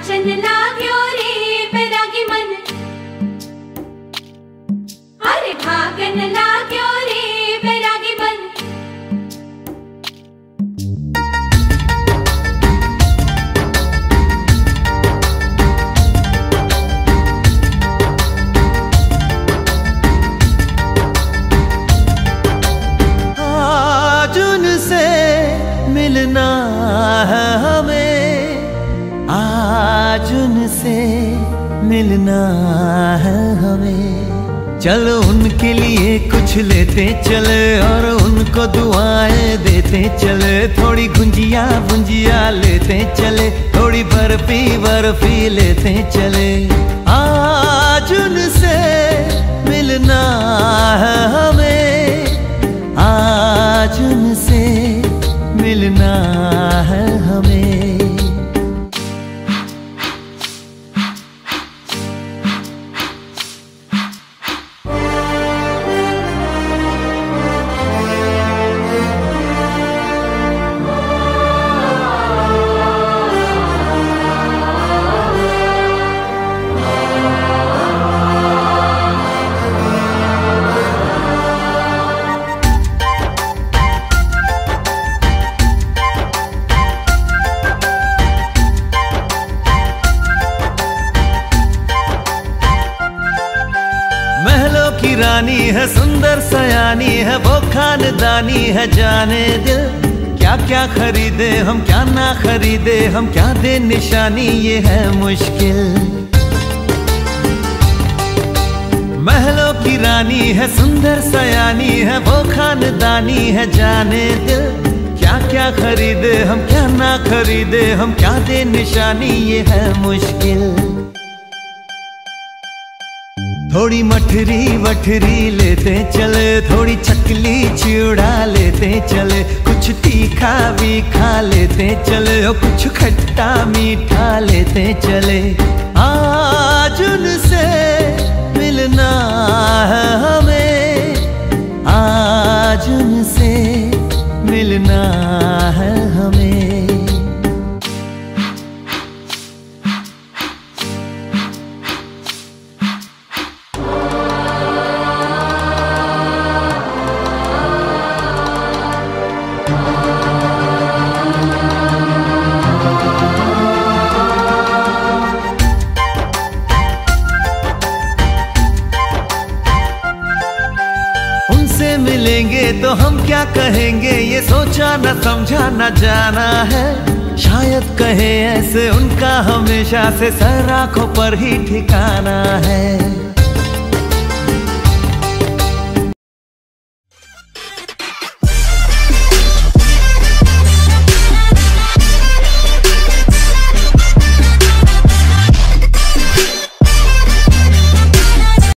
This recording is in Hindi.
नाचन लाग्यो रे बैरागी मन, अरे भागन लाग्यो रे बैरागी मन। आज उनसे मिलना है हमें, आज उनसे मिलना है हमें। चलो उनके लिए कुछ लेते चले और उनको दुआएं देते चले। थोड़ी गुंजिया गुंजिया लेते चले, थोड़ी बर्फी बर्फी लेते चले। आज उनसे मिलना है हमें, आज उनसे मिलना है हमें। महलों की रानी है, सुंदर सयानी है, वो खानदानी है जाने दिल। क्या क्या खरीदे हम, क्या ना खरीदे हम, क्या दे निशानी, ये है मुश्किल। महलों की रानी है, सुंदर सयानी है, वो खानदानी है जाने दिल। क्या क्या खरीदे हम, क्या ना खरीदे हम, क्या दे निशानी, ये है मुश्किल। थोड़ी मठरी वठरी लेते चले, थोड़ी चकली चिड़ा लेते चले। कुछ तीखा भी खा लेते चले और कुछ खट्टा मीठा लेते चले। आज उनसे मिलना है हमें, आज उनसे मिलना है हमें। उनसे मिलेंगे तो हम क्या कहेंगे, ये सोचा न समझा न जाना है। शायद कहे ऐसे उनका हमेशा से सर आंखों पर ही ठिकाना है।